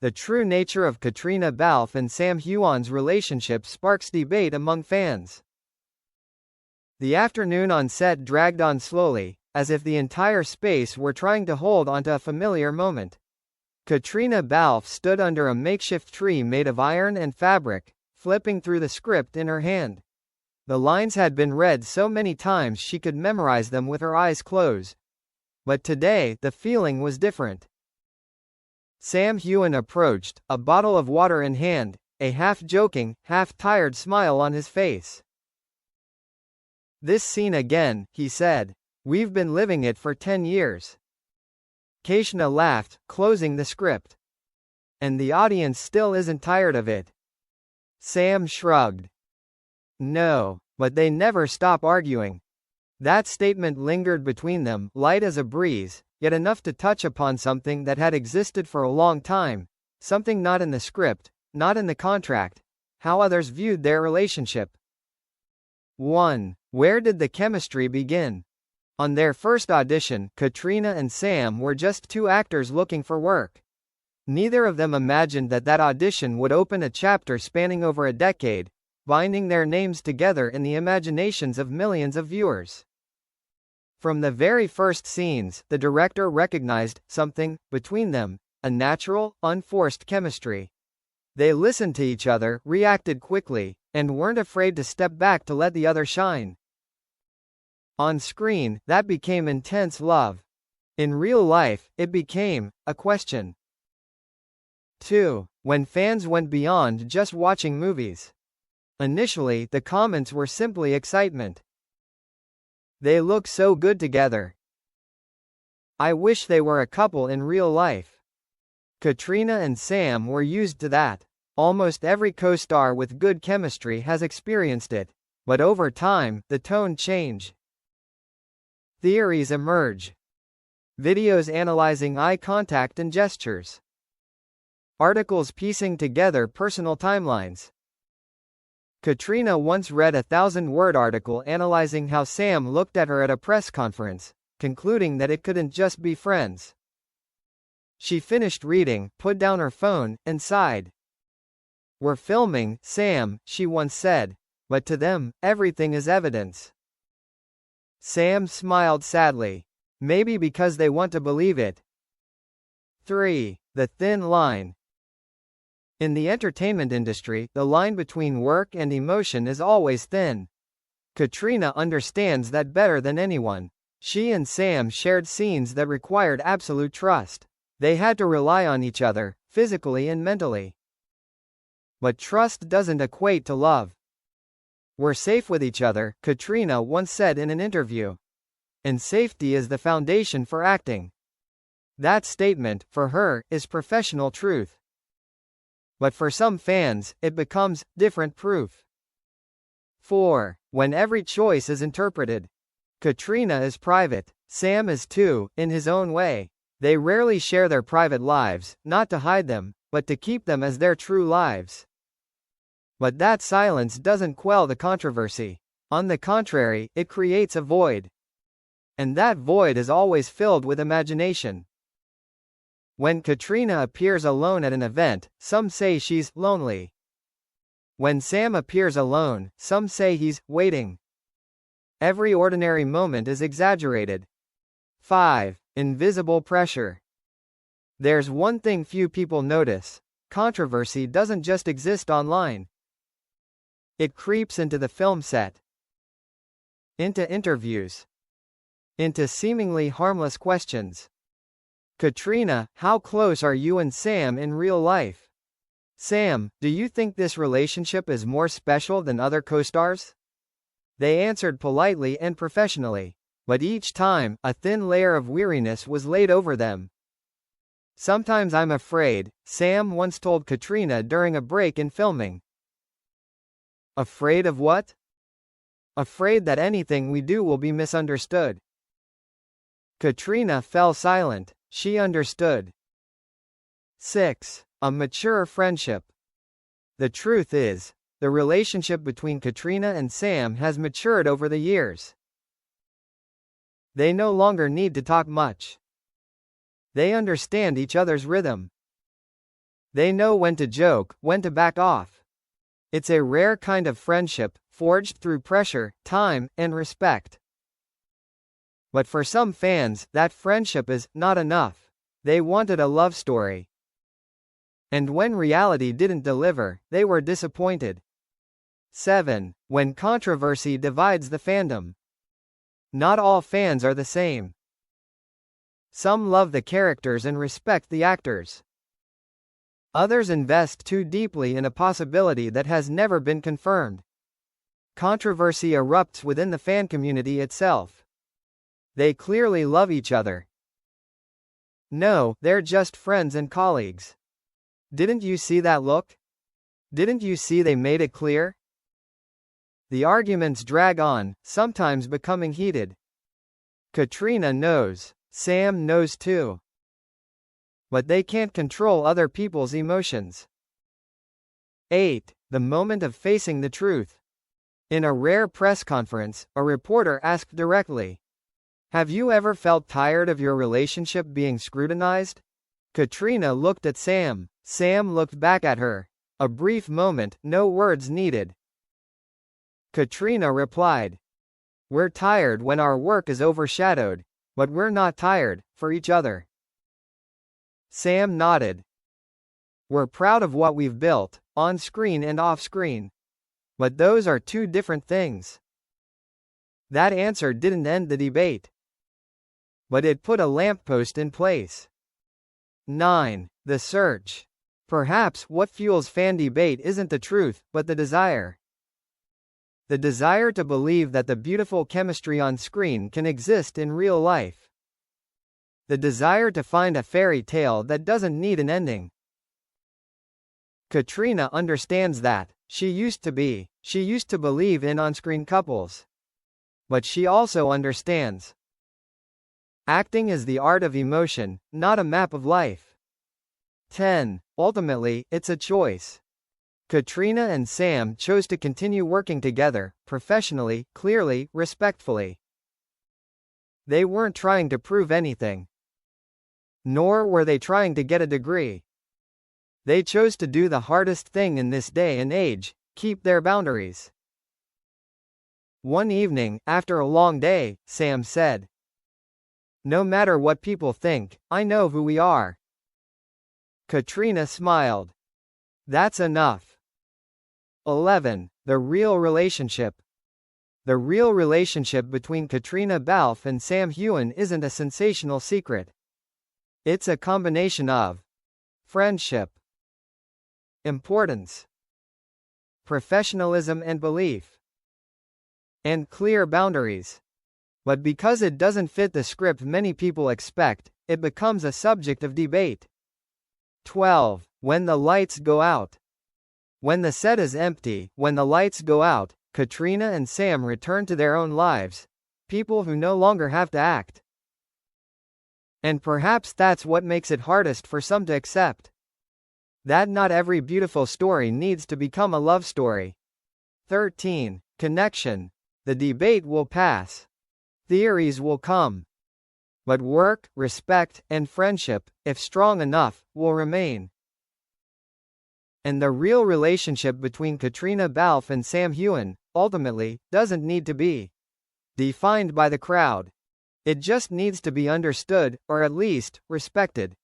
The true nature of Caitriona Balfe and Sam Heughan's relationship sparks debate among fans. The afternoon on set dragged on slowly, as if the entire space were trying to hold onto a familiar moment. Caitriona Balfe stood under a makeshift tree made of iron and fabric, flipping through the script in her hand. The lines had been read so many times she could memorize them with her eyes closed. But today, the feeling was different. Sam Heughan approached, a bottle of water in hand, a half-joking, half-tired smile on his face. "This scene again," he said. "We've been living it for 10 years. Caitriona laughed, closing the script. "And the audience still isn't tired of it." Sam shrugged. "No, but they never stop arguing." That statement lingered between them, light as a breeze, yet enough to touch upon something that had existed for a long time, something not in the script, not in the contract, how others viewed their relationship. 1. Where did the chemistry begin? On their first audition, Caitriona and Sam were just two actors looking for work. Neither of them imagined that audition would open a chapter spanning over a decade, binding their names together in the imaginations of millions of viewers. From the very first scenes, the director recognized something between them, a natural, unforced chemistry. They listened to each other, reacted quickly, and weren't afraid to step back to let the other shine. On screen, that became intense love. In real life, it became a question. 2. When fans went beyond just watching movies. Initially, the comments were simply excitement. "They look so good together. I wish they were a couple in real life." Caitriona and Sam were used to that. Almost every co-star with good chemistry has experienced it. But over time, the tone changed. Theories emerge. Videos analyzing eye contact and gestures. Articles piecing together personal timelines. Caitriona once read a 1,000-word article analyzing how Sam looked at her at a press conference, concluding that it couldn't just be friends. She finished reading, put down her phone, and sighed. "We're filming, Sam," she once said. "But to them, everything is evidence." Sam smiled sadly. Maybe because they want to believe it. 3. The thin line. In the entertainment industry, the line between work and emotion is always thin. Caitriona understands that better than anyone. She and Sam shared scenes that required absolute trust. They had to rely on each other, physically and mentally. But trust doesn't equate to love. "We're safe with each other," Caitriona once said in an interview. "And safety is the foundation for acting." That statement, for her, is professional truth. But for some fans, it becomes different proof. 4. When every choice is interpreted. Caitriona is private. Sam is too, in his own way. They rarely share their private lives, not to hide them, but to keep them as their true lives. But that silence doesn't quell the controversy. On the contrary, it creates a void. And that void is always filled with imagination. When Caitriona appears alone at an event, some say she's lonely. When Sam appears alone, some say he's waiting. Every ordinary moment is exaggerated. 5. Invisible pressure. There's one thing few people notice. Controversy doesn't just exist online. It creeps into the film set, into interviews, into seemingly harmless questions. Caitriona, how close are you and Sam in real life? Sam, do you think this relationship is more special than other co-stars? They answered politely and professionally. But each time, a thin layer of weariness was laid over them. "Sometimes I'm afraid," Sam once told Caitriona during a break in filming. "Afraid of what?" "Afraid that anything we do will be misunderstood." Caitriona fell silent. She understood. 6. A mature friendship. The truth is, the relationship between Caitriona and Sam has matured over the years. They no longer need to talk much. They understand each other's rhythm. They know when to joke, when to back off. It's a rare kind of friendship, forged through pressure, time, and respect. But for some fans, that friendship is not enough. They wanted a love story. And when reality didn't deliver, they were disappointed. 7. When controversy divides the fandom. Not all fans are the same. Some love the characters and respect the actors. Others invest too deeply in a possibility that has never been confirmed. Controversy erupts within the fan community itself. They clearly love each other. No, they're just friends and colleagues. Didn't you see that look? Didn't you see they made it clear? The arguments drag on, sometimes becoming heated. Caitriona knows. Sam knows too. But they can't control other people's emotions. 8. The moment of facing the truth. In a rare press conference, a reporter asked directly, "Have you ever felt tired of your relationship being scrutinized?" Caitriona looked at Sam. Sam looked back at her. A brief moment, no words needed. Caitriona replied, "We're tired when our work is overshadowed, but we're not tired, for each other." Sam nodded. "We're proud of what we've built, on screen and off screen. But those are two different things." That answer didn't end the debate. But it put a lamppost in place. 9. The search. Perhaps what fuels fan debate isn't the truth, but the desire. The desire to believe that the beautiful chemistry on screen can exist in real life. The desire to find a fairy tale that doesn't need an ending. Caitriona understands that. She used to believe in on-screen couples. But she also understands. Acting is the art of emotion, not a map of life. 10. Ultimately, it's a choice. Caitriona and Sam chose to continue working together, professionally, clearly, respectfully. They weren't trying to prove anything. Nor were they trying to get a degree. They chose to do the hardest thing in this day and age, keep their boundaries. One evening, after a long day, Sam said, "No matter what people think, I know who we are." Caitriona smiled. "That's enough." 11. The real relationship. The real relationship between Caitriona Balfe and Sam Heughan isn't a sensational secret. It's a combination of friendship, importance, professionalism and belief, and clear boundaries. But because it doesn't fit the script many people expect, it becomes a subject of debate. 12. When the lights go out. When the set is empty, when the lights go out, Caitriona and Sam return to their own lives, people who no longer have to act. And perhaps that's what makes it hardest for some to accept. That not every beautiful story needs to become a love story. 13. Connection. The debate will pass. Theories will come. But work, respect, and friendship, if strong enough, will remain. And the real relationship between Caitriona Balfe and Sam Heughan, ultimately, doesn't need to be defined by the crowd. It just needs to be understood, or at least, respected.